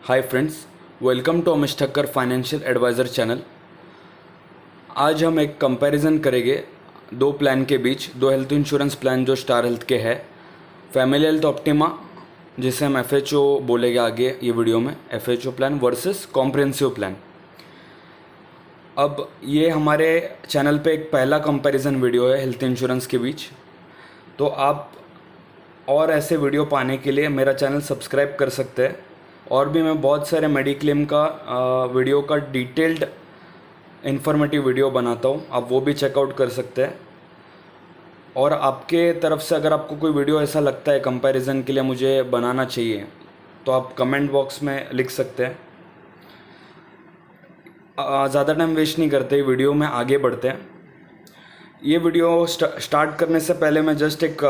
Hi friends, welcome to Amish Thakkar financial advisor channel. आज हम एक कंपैरिजन करेंगे दो प्लान के बीच, दो हेल्थ इंश्योरेंस प्लान जो स्टार हेल्थ के है, फैमिली हेल्थ ऑप्टिमा जिसे हम FHO बोलेंगे आगे ये वीडियो में, FHO plan versus comprehensive plan. अब ये हमारे चैनल पे एक पहला कंपैरिजन वीडियो है हेल्थ इंश्योरेंस के बीच, तो आप और ऐसे वीडियो पाने के लिए मेरा चैनल सब्सक्राइब कर सकते हैं। और भी मैं बहुत सारे मेडिक्लेम का वीडियो का डिटेल्ड इन्फॉर्मेटिव वीडियो बनाता हूँ, आप वो भी चेकआउट कर सकते हैं। और आपके तरफ से अगर आपको कोई वीडियो ऐसा लगता है कंपैरिजन के लिए मुझे बनाना चाहिए तो आप कमेंट बॉक्स में लिख सकते हैं। ज़्यादा टाइम वेस्ट नहीं करते, वीडियो में आगे बढ़ते हैं। ये वीडियो स्टार्ट करने से पहले मैं जस्ट एक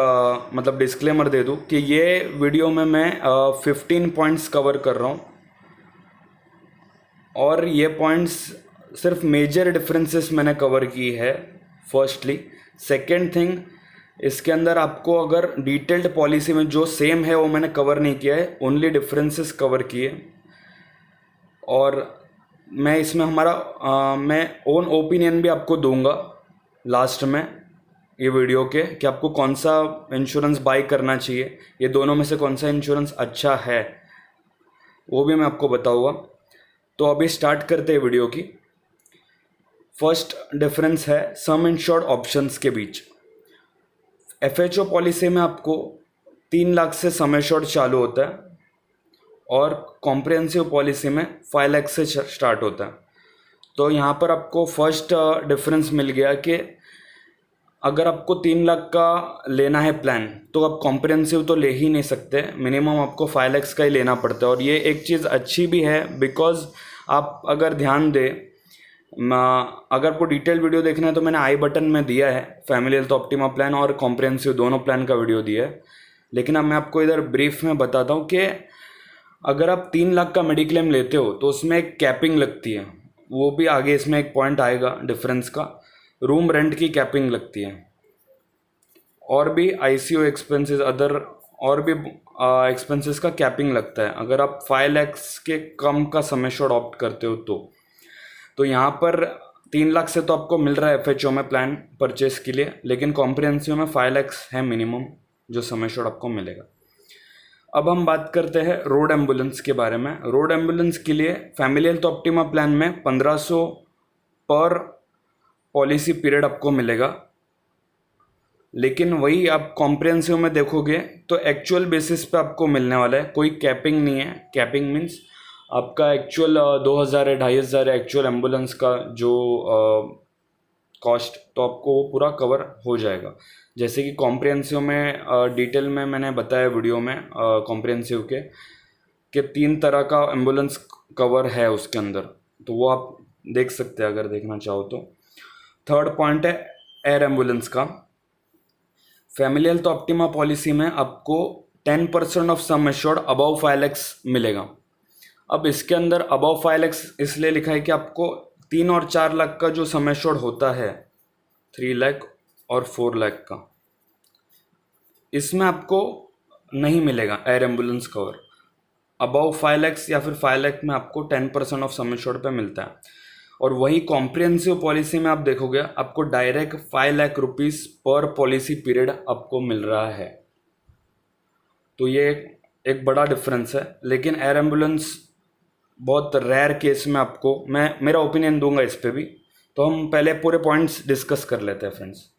मतलब डिस्क्लेमर दे दूं कि ये वीडियो में मैं 15 पॉइंट्स कवर कर रहा हूँ और ये पॉइंट्स सिर्फ मेजर डिफरेंसेस मैंने कवर की है फर्स्टली। सेकंड थिंग, इसके अंदर आपको अगर डिटेल्ड पॉलिसी में जो सेम है वो मैंने कवर नहीं किया है, ओनली डिफरेंसेस कवर किए। और मैं इसमें मैं ओन ओपिनियन भी आपको दूंगा लास्ट में ये वीडियो के कि आपको कौन सा इंश्योरेंस बाय करना चाहिए, ये दोनों में से कौन सा इंश्योरेंस अच्छा है वो भी मैं आपको बताऊंगा। तो अभी स्टार्ट करते हैं वीडियो की। फर्स्ट डिफरेंस है सम इंश्योर्ड ऑप्शंस के बीच। FHO पॉलिसी में आपको 3 लाख से सम इंश्योर्ड चालू होता है और कॉम्प्रिहेंसिव पॉलिसी में 5 लाख से स्टार्ट होता है। तो यहाँ पर आपको फर्स्ट डिफरेंस मिल गया कि अगर आपको 3 लाख का लेना है प्लान तो आप कॉम्प्रिहेंसिव तो ले ही नहीं सकते, मिनिमम आपको 5 लाख का ही लेना पड़ता है। और ये एक चीज़ अच्छी भी है बिकॉज आप अगर ध्यान दें, अगर आपको डिटेल वीडियो देखना है तो मैंने आई बटन में दिया है, फैमिली हेल्थ ऑप्टिमा प्लान और कॉम्प्रिहेंसिव दोनों प्लान का वीडियो दिया है। लेकिन अब मैं आपको इधर ब्रीफ में बताता हूँ कि अगर आप 3 लाख का मेडिक्लेम लेते हो तो उसमें एक कैपिंग लगती है, वो भी आगे इसमें एक पॉइंट आएगा डिफरेंस का। रूम रेंट की कैपिंग लगती है और भी ICU एक्सपेंसेस, अदर और भी एक्सपेंसेस का कैपिंग लगता है अगर आप 5 लाख के कम का सम एश्योर्ड ऑप्ट करते हो तो यहाँ पर 3 लाख से तो आपको मिल रहा है FHO में प्लान परचेस के लिए, लेकिन कॉम्प्रिहेंसिव में 5 लाख है मिनिमम जो सम एश्योर्ड आपको मिलेगा। अब हम बात करते हैं रोड एम्बुलेंस के बारे में। रोड एम्बुलेंस के लिए फैमिली हेल्थ ऑप्टिमा प्लान में 1500 पर पॉलिसी पीरियड आपको मिलेगा, लेकिन वही आप कॉम्प्रिहेंसिव में देखोगे तो एक्चुअल बेसिस पे आपको मिलने वाला है, कोई कैपिंग नहीं है। कैपिंग मीन्स आपका एक्चुअल 2000 है, 2500 है एक्चुअल एम्बुलेंस का जो कॉस्ट, तो आपको वो पूरा कवर हो जाएगा। जैसे कि कॉम्प्रिहेंसिव में डिटेल में मैंने बताया वीडियो में कॉम्प्रिहेंसिव के कि 3 तरह का एम्बुलेंस कवर है उसके अंदर, तो वो आप देख सकते हैं अगर देखना चाहो तो। थर्ड पॉइंट है एयर एम्बुलेंस का। फैमिली हेल्थ ऑप्टिमा पॉलिसी में आपको 10% of sum assured above 5 lakh मिलेगा। अब इसके अंदर अबव 5 लाख इसलिए लिखा है कि आपको 3 और 4 लाख का जो सम एश्योर्ड होता है, 3 लाख और 4 लाख का, इसमें आपको नहीं मिलेगा air ambulance cover. Above 5 lakh या फिर 5 लाख में आपको 10% ऑफ सम एश्योर्ड पे मिलता है। और वही कॉम्प्रिहेंसिव पॉलिसी में आप देखोगे आपको डायरेक्ट 5 लाख रुपीस पर पॉलिसी पीरियड आपको मिल रहा है। तो ये एक बड़ा डिफरेंस है। लेकिन एयर एम्बुलेंस बहुत रेयर केस में आपको मैं मेरा ओपिनियन दूंगा इस पे भी, तो हम पहले पूरे पॉइंट्स डिस्कस कर लेते हैं फ्रेंड्स।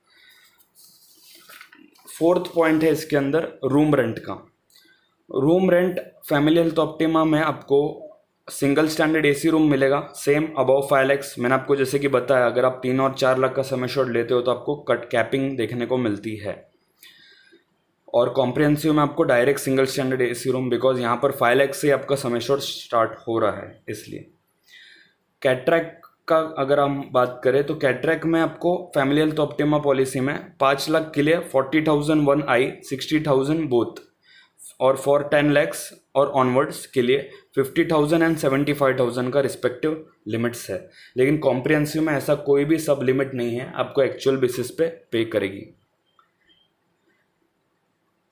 फोर्थ पॉइंट है इसके अंदर रूम रेंट का। Room rent family health optima में आपको सिंगल स्टैंडर्ड AC रूम मिलेगा, सेम अबव 5 लाख। मैंने आपको जैसे कि बताया अगर आप 3 और 4 लाख का सम एश्योर्ड लेते हो तो आपको कट कैपिंग देखने को मिलती है। और कॉम्प्रिहेंसिव में आपको direct single standard AC room, because यहाँ पर 5 लाख से आपका सम एश्योर्ड स्टार्ट हो रहा है इसलिए। कैटरैक्ट का अगर हम बात करें तो कैटरैक्ट में आपको फैमिली हेल्थ ऑप्टिमा पॉलिसी में 5 लाख के लिए 40,000 वन आई, 60,000 बोथ, और फॉर 10 लैक्स और ऑनवर्ड्स के लिए 50,000 एंड 75,000 का रिस्पेक्टिव लिमिट्स है। लेकिन कॉम्प्रिहेंसिव में ऐसा कोई भी सब लिमिट नहीं है, आपको एक्चुअल बेसिस पे करेगी।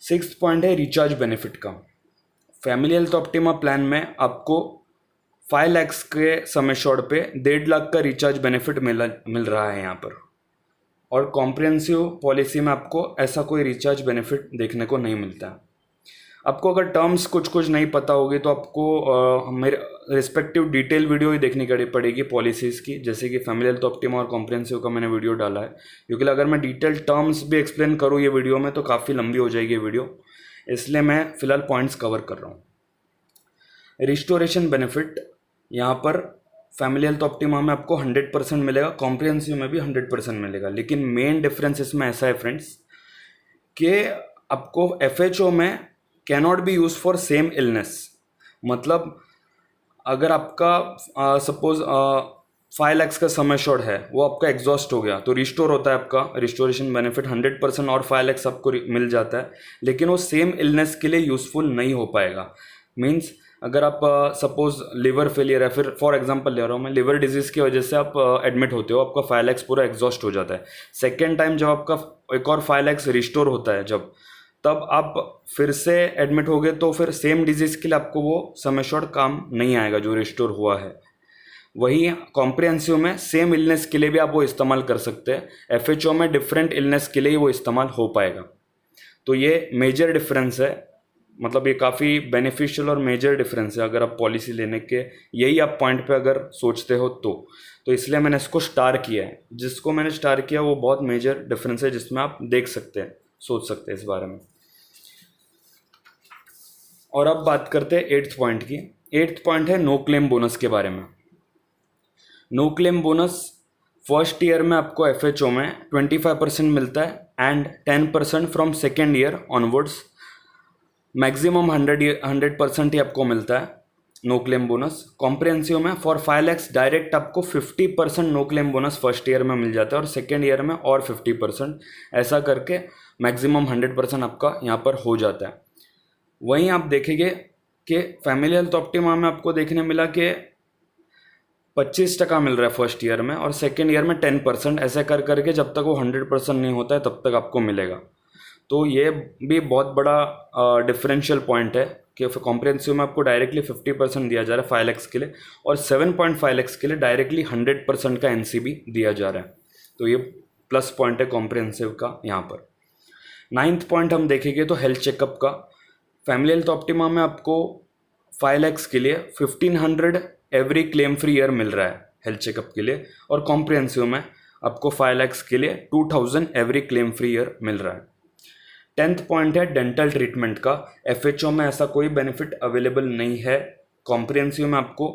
6th पॉइंट है रिचार्ज बेनिफिट का। फैमिली हेल्थ ऑप्टिमा प्लान में आपको 5 लाख के सम एश्योर्ड पे 1.5 लाख का रिचार्ज बेनिफिट मिल रहा है यहाँ पर। और कॉम्प्रिहेंसिव पॉलिसी में आपको ऐसा कोई रिचार्ज बेनिफिट देखने को नहीं मिलता है। आपको अगर टर्म्स कुछ कुछ नहीं पता होगी तो आपको मेरे रिस्पेक्टिव डिटेल वीडियो ही देखनी पड़ेगी पॉलिसीज़ की, जैसे कि फैमिली हेल्थ ऑप्टिमा और कॉम्प्रिहेंसिव का मैंने वीडियो डाला है, क्योंकि अगर मैं डिटेल टर्म्स भी एक्सप्लेन करूँ ये वीडियो में तो काफ़ी लंबी हो जाएगी वीडियो, इसलिए मैं फ़िलहाल पॉइंट्स कवर कर रहा हूँ। रिस्टोरेशन बेनिफिट यहाँ पर फैमिली हेल्थ ऑप्टिमा में आपको 100% मिलेगा, कॉम्प्रिहेंसिव में भी 100% मिलेगा, लेकिन मेन डिफरेंस इसमें ऐसा है फ्रेंड्स कि आपको FHO में cannot be use for same illness. मतलब अगर आपका सपोज 5 लाख का सम एश्योर्ड है, वो आपका एग्जॉस्ट हो गया तो रिस्टोर होता है आपका रिस्टोरेशन बेनिफिट 100% और 5 लाख आपको मिल जाता है, लेकिन वो सेम इलनेस के लिए यूज़फुल नहीं हो पाएगा। मीन्स अगर आप सपोज लिवर फेलियर है, फिर फॉर एग्जांपल ले रहा हूँ मैं, लिवर डिजीज़ की वजह से आप एडमिट होते हो, आपका 5 लाख पूरा एग्जॉस्ट हो जाता है। सेकेंड टाइम जब आपका एक और 5 लाख रिस्टोर होता है जब, तब आप फिर से एडमिट हो गए तो फिर सेम डिजीज़ के लिए आपको वो सम एश्योर्ड काम नहीं आएगा जो रिस्टोर हुआ है। वही कॉम्प्रिहेंसिव में सेम इलनेस के लिए भी आप वो इस्तेमाल कर सकते हैं, FHO में डिफरेंट इलनेस के लिए ही वो इस्तेमाल हो पाएगा। तो ये मेजर डिफरेंस है, मतलब ये काफ़ी बेनिफिशियल और मेजर डिफरेंस है अगर आप पॉलिसी लेने के यही आप पॉइंट पे अगर सोचते हो तो इसलिए मैंने इसको स्टार किया है। जिसको मैंने स्टार किया वो बहुत मेजर डिफरेंस है जिसमें आप देख सकते हैं, सोच सकते हैं इस बारे में। और अब बात करते हैं 8th पॉइंट की। 8th पॉइंट है नो क्लेम बोनस के बारे में। No claim bonus first year में आपको FHO में 25% मिलता है and 10% from second year onwards. Maximum 100% ही आपको मिलता है नो क्लेम बोनस। कॉम्प्रिहेंसिव में फॉर 5 लाख डायरेक्ट आपको 50% no claim bonus first year में मिल जाता है और सेकेंड ईयर में और 50%, ऐसा करके मैक्सिमम 100% आपका यहाँ पर हो जाता है। वहीं आप देखेंगे कि फैमिली हेल्थ ऑप्टिमा में आपको देखने मिला कि 25% मिल रहा है फर्स्ट ईयर में और सेकेंड ईयर में 10%, ऐसे कर करके जब तक वो 100% नहीं होता है तब तक आपको मिलेगा। तो ये भी बहुत बड़ा डिफरेंशियल पॉइंट है कि कॉम्प्रिहेंसिव में आपको डायरेक्टली 50% दिया जा रहा है 5 लाख के लिए और 7.5 लाख के लिए डायरेक्टली 100% का NCB दिया जा रहा है। तो ये प्लस पॉइंट है कॉम्प्रिहेंसिव का यहाँ पर। 9th पॉइंट हम देखेंगे तो हेल्थ चेकअप का। फैमिली हेल्थ ऑप्टिमा में आपको 5 लाख के लिए 1500 एवरी क्लेम फ्री ईयर मिल रहा है हेल्थ चेकअप के लिए, और कॉम्प्रिहेंसिव में आपको 5 लाख के लिए 2000 एवरी क्लेम फ्री ईयर मिल रहा है। 10th पॉइंट है डेंटल ट्रीटमेंट का। FHO में ऐसा कोई बेनिफिट अवेलेबल नहीं है। कॉम्प्रिहेंसिव में आपको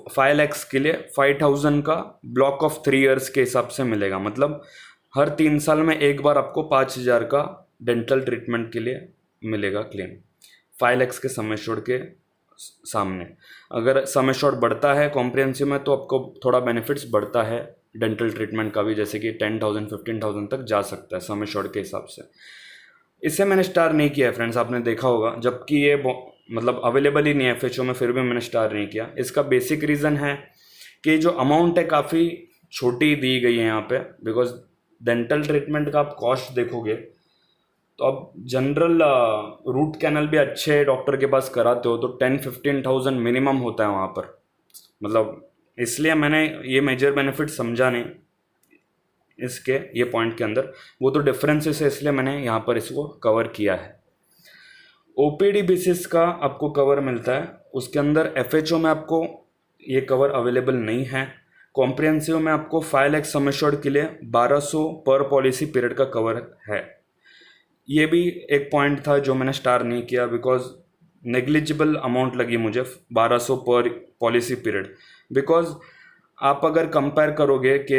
5 लाख के लिए 5000 का ब्लॉक ऑफ 3 ईयर्स के हिसाब से मिलेगा, मतलब हर 3 साल में एक बार आपको 5000 का डेंटल ट्रीटमेंट के लिए मिलेगा क्लेम 5 लाख के सम एश्योर्ड के सामने। अगर सम एश्योर्ड बढ़ता है कॉम्प्रिहेंसिव में तो आपको थोड़ा बेनिफिट्स बढ़ता है डेंटल ट्रीटमेंट का भी, जैसे कि 10,000 15,000 तक जा सकता है सम एश्योर्ड के हिसाब से। इसे मैंने स्टार नहीं किया है फ्रेंड्स, आपने देखा होगा, जबकि ये मतलब अवेलेबल ही नहीं है FHO में, फिर भी मैंने स्टार नहीं किया। इसका बेसिक रीज़न है कि जो अमाउंट है काफ़ी छोटी दी गई है यहाँ पे, बिकॉज डेंटल ट्रीटमेंट का आप कॉस्ट देखोगे तो अब जनरल रूट कैनल भी अच्छे डॉक्टर के पास कराते हो तो 10-15,000 मिनिमम होता है वहाँ पर, मतलब इसलिए मैंने ये मेजर बेनिफिट समझा नहीं इसके ये पॉइंट के अंदर, वो तो डिफरेंसेस है इसलिए मैंने यहाँ पर इसको कवर किया है। OPD बेसिस का आपको कवर मिलता है, उसके अंदर FHO में आपको ये कवर अवेलेबल नहीं है। कॉम्प्रिहेंसिव में आपको 5 लाख सम एश्योर्ड के लिए 1200 पर पॉलिसी पीरियड का कवर है। ये भी एक पॉइंट था जो मैंने स्टार नहीं किया बिकॉज नेग्लिजिबल अमाउंट लगी मुझे 1200 पर पॉलिसी पीरियड। बिकॉज आप अगर कंपेयर करोगे कि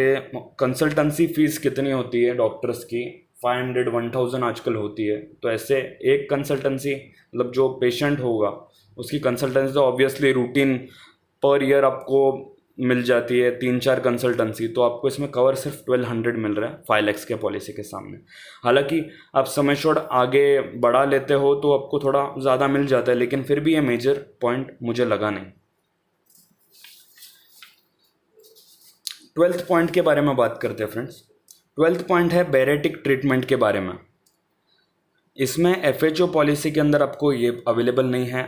कंसल्टेंसी फ़ीस कितनी होती है डॉक्टर्स की, 500-1000 आजकल होती है, तो ऐसे एक कंसल्टेंसी मतलब जो पेशेंट होगा उसकी कंसल्टेंसी तो ऑब्वियसली रूटीन पर ईयर आपको मिल जाती है 3-4 कंसल्टेंसी, तो आपको इसमें कवर सिर्फ 1200 मिल रहा है 5 लाख के पॉलिसी के सामने। हालांकि आप सम एश्योर्ड आगे बढ़ा लेते हो तो आपको थोड़ा ज़्यादा मिल जाता है, लेकिन फिर भी ये मेजर पॉइंट मुझे लगा नहीं। 12th पॉइंट के बारे में बात करते हैं फ्रेंड्स। 12th पॉइंट है बैरेटिक ट्रीटमेंट के बारे में। इसमें FHO पॉलिसी के अंदर आपको ये अवेलेबल नहीं है,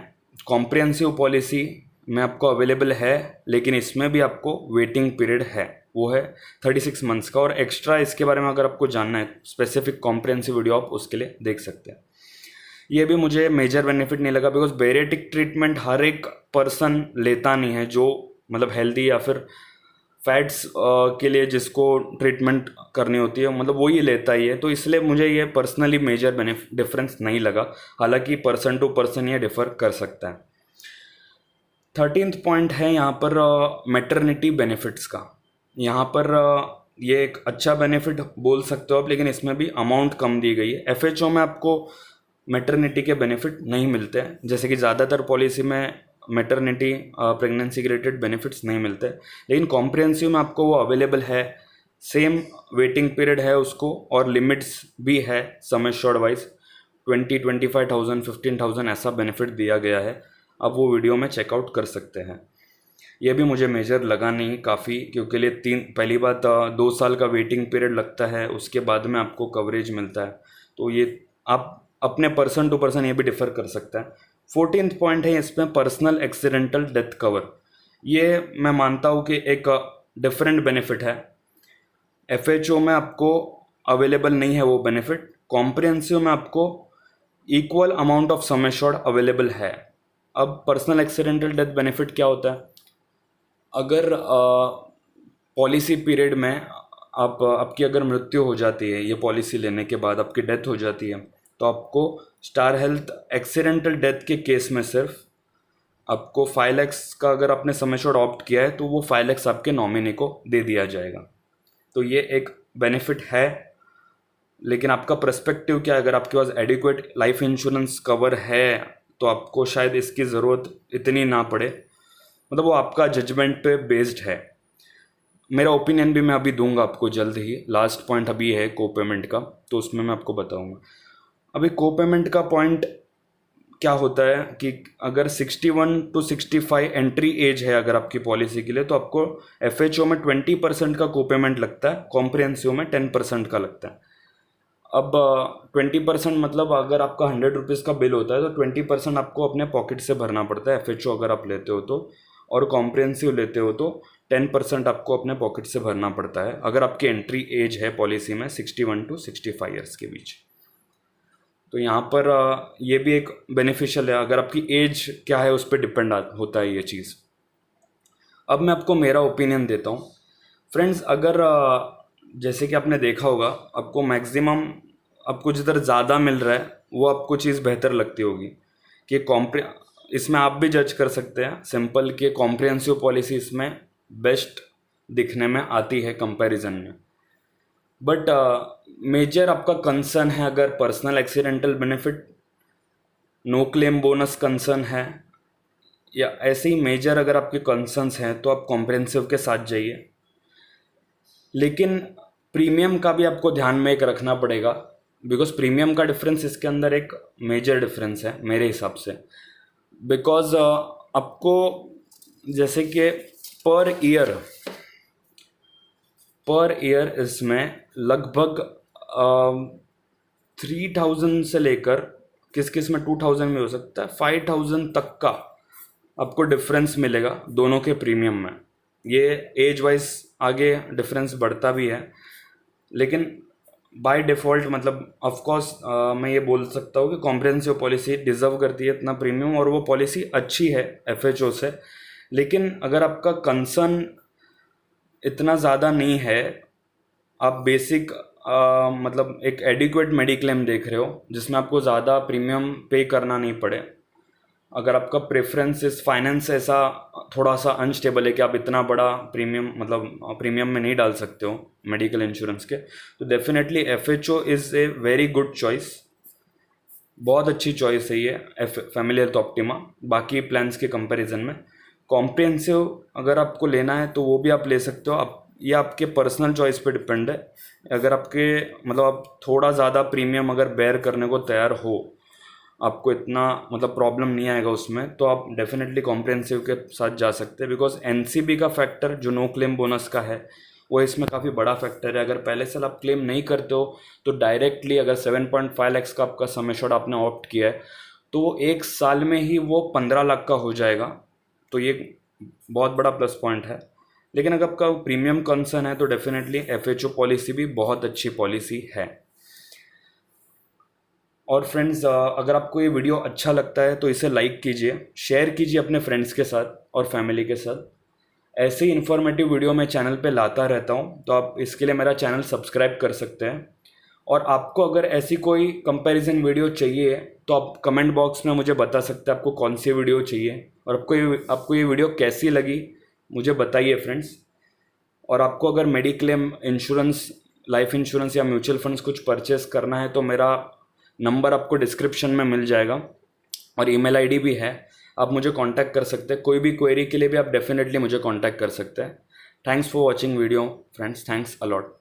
कॉम्प्रिहेंसिव पॉलिसी में आपको अवेलेबल है, लेकिन इसमें भी आपको वेटिंग पीरियड है, वो है 36 मंथ्स का। और एक्स्ट्रा इसके बारे में अगर आपको जानना है स्पेसिफिक कॉम्प्रिहेंसिव वीडियो, आप उसके लिए देख सकते हैं। ये भी मुझे मेजर बेनिफिट नहीं लगा, बिकॉज बेरेटिक ट्रीटमेंट हर एक पर्सन लेता नहीं है, जो मतलब हेल्दी या फिर फैट्स के लिए जिसको ट्रीटमेंट करनी होती है, मतलब वो ही लेता ही है। तो इसलिए मुझे ये पर्सनली मेजर डिफरेंस नहीं लगा, हालांकि पर्सन टू पर्सन ये डिफर कर सकता है। 13th पॉइंट है यहाँ पर मैटरनिटी बेनिफिट्स का। यहाँ पर ये एक अच्छा बेनिफिट बोल सकते हो आप, लेकिन इसमें भी अमाउंट कम दी गई है। एफएचओ में आपको मैटरनिटी के बेनिफिट नहीं मिलते हैं, जैसे कि ज़्यादातर पॉलिसी में मैटरनिटी प्रेगनेंसी के रिलेटेड बेनिफिट्स नहीं मिलते, लेकिन कॉम्प्रिहेंसिव में आपको वो अवेलेबल है। सेम वेटिंग पीरियड है उसको, और लिमिट्स भी है सम एश्योर्ड वाइज 25,000 15,000 ऐसा बेनिफिट दिया गया है। अब वो वीडियो में चेकआउट कर सकते हैं। ये भी मुझे मेजर लगा नहीं काफ़ी, क्योंकि लिए पहली बात 2 साल का वेटिंग पीरियड लगता है, उसके बाद में आपको कवरेज मिलता है। तो ये आप अपने पर्सन टू पर्सन ये भी डिफ़र कर सकता है। 14th पॉइंट है इसमें पर्सनल एक्सीडेंटल डेथ कवर। ये मैं मानता हूँ कि एक डिफरेंट बेनिफिट है। एफएचओ में आपको अवेलेबल नहीं है वो बेनिफिट, कॉम्प्रिहेंसिव में आपको equal amount of sum assured available है। अब पर्सनल एक्सीडेंटल डेथ बेनिफिट क्या होता है? अगर पॉलिसी पीरियड में आपकी अगर मृत्यु हो जाती है, ये पॉलिसी लेने के बाद आपकी डेथ हो जाती है, तो आपको स्टार हेल्थ एक्सीडेंटल डेथ के केस में सिर्फ आपको 5 लाख का अगर आपने सम एश्योर्ड ऑप्ट किया है, तो वो 5 लाख आपके नॉमिनी को दे दिया जाएगा। तो ये एक बेनिफिट है, लेकिन आपका पर्सपेक्टिव क्या है? अगर आपके पास एडिक्वेट लाइफ इंश्योरेंस कवर है तो आपको शायद इसकी ज़रूरत इतनी ना पड़े, मतलब वो आपका जजमेंट पे बेस्ड है। मेरा ओपिनियन भी मैं अभी दूंगा आपको जल्द ही। लास्ट पॉइंट अभी है को पेमेंट का, तो उसमें मैं आपको बताऊंगा। अभी को पेमेंट का पॉइंट क्या होता है कि अगर 61 to 65 एंट्री एज है अगर आपकी पॉलिसी के लिए, तो आपको एफएचओ में 20% का को पेमेंट लगता है, कॉम्प्रिहेंसिव में 10% का लगता है। अब 20% मतलब अगर आपका 100 रुपीज़ का बिल होता है, तो 20% आपको अपने पॉकेट से भरना पड़ता है एफएचओ अगर आप लेते हो तो, और कॉम्प्रिहेंसिव लेते हो तो 10% आपको अपने पॉकेट से भरना पड़ता है, अगर आपकी एंट्री एज है पॉलिसी में 61 to 65 ईयर्स के बीच। तो यहाँ पर ये भी एक बेनिफिशियल है, अगर आपकी एज क्या है उस पर डिपेंड होता है ये चीज़। अब मैं आपको मेरा ओपिनियन देता हूँ फ्रेंड्स। अगर जैसे कि आपने देखा होगा, आपको मैक्सिमम आपको जिधर ज़्यादा मिल रहा है वो आपको चीज़ बेहतर लगती होगी कि इसमें आप भी जज कर सकते हैं सिंपल कि कॉम्प्रिहेंसिव पॉलिसी इसमें बेस्ट दिखने में आती है कंपैरिजन में। बट मेजर आपका कंसर्न है अगर personal accidental benefit, no claim bonus concern है, या ऐसे ही मेजर अगर आपके कंसर्न्स हैं, तो आप कॉम्प्रिहेंसिव के साथ जाइए। लेकिन प्रीमियम का भी आपको ध्यान में एक रखना पड़ेगा, बिकॉज प्रीमियम का डिफरेंस इसके अंदर एक मेजर डिफरेंस है मेरे हिसाब से। बिकॉज आपको जैसे कि पर ईयर इसमें लगभग 3000 से लेकर किस में 2000 में हो सकता है 5000 तक का आपको डिफरेंस मिलेगा दोनों के प्रीमियम में। ये एज वाइज आगे डिफरेंस बढ़ता भी है, लेकिन बाय डिफ़ॉल्ट मतलब ऑफ कोर्स मैं ये बोल सकता हूँ कि कॉम्प्रिहेंसिव पॉलिसी डिज़र्व करती है इतना प्रीमियम, और वो पॉलिसी अच्छी है एफएचओ से। लेकिन अगर आपका कंसर्न इतना ज़्यादा नहीं है, आप बेसिक मतलब एक एडिक्वेट मेडिक्लेम देख रहे हो जिसमें आपको ज़्यादा प्रीमियम पे करना नहीं पड़े, अगर आपका प्रेफरेंस इस फाइनेंस ऐसा थोड़ा सा अनस्टेबल है कि आप इतना बड़ा प्रीमियम मतलब प्रीमियम में नहीं डाल सकते हो मेडिकल इंश्योरेंस के, तो definitely FHO is a very good choice. बहुत अच्छी चॉइस है ये फैमिली हेल्थ ऑप्टिमा बाकी प्लान्स के कंपैरिजन में। कॉम्प्रिहेंसिव अगर आपको लेना है तो वो भी आप ले सकते हो, आप ये आपके पर्सनल चॉइस पे डिपेंड है। अगर आपके मतलब आप थोड़ा ज़्यादा प्रीमियम अगर बेयर करने को तैयार हो, आपको इतना मतलब प्रॉब्लम नहीं आएगा उसमें, तो आप डेफिनेटली कॉम्प्रिहेंसिव के साथ जा सकते हैं। बिकॉज एनसीबी का फैक्टर जो नो क्लेम बोनस का है वो इसमें काफ़ी बड़ा फैक्टर है। अगर पहले साल आप क्लेम नहीं करते हो तो डायरेक्टली अगर 7.5 लाख का आपका सम एश्योर्ड आपने ऑप्ट किया है, तो 1 साल में ही वो 15 लाख का हो जाएगा। तो ये बहुत बड़ा प्लस पॉइंट है। लेकिन अगर आपका प्रीमियम कंसर्न है तो डेफिनेटली FHO पॉलिसी भी बहुत अच्छी पॉलिसी है। और फ्रेंड्स, अगर आपको ये वीडियो अच्छा लगता है तो इसे लाइक कीजिए, शेयर कीजिए अपने फ्रेंड्स के साथ और फैमिली के साथ। ऐसे ही इन्फॉर्मेटिव वीडियो मैं चैनल पे लाता रहता हूँ, तो आप इसके लिए मेरा चैनल सब्सक्राइब कर सकते हैं। और आपको अगर ऐसी कोई कंपैरिजन वीडियो चाहिए तो आप कमेंट बॉक्स में मुझे बता सकते हैं आपको कौन सी वीडियो चाहिए, और आपको ये वीडियो कैसी लगी मुझे बताइए फ्रेंड्स। और आपको अगर मेडिक्लेम इंश्योरेंस, लाइफ इंश्योरेंस या म्यूचुअल फंड्स कुछ परचेस करना है तो मेरा नंबर आपको डिस्क्रिप्शन में मिल जाएगा और ईमेल आईडी भी है, आप मुझे कांटेक्ट कर सकते हैं। कोई भी क्वेरी के लिए भी आप डेफिनेटली मुझे कांटेक्ट कर सकते हैं। Thanks for watching video friends, thanks a lot.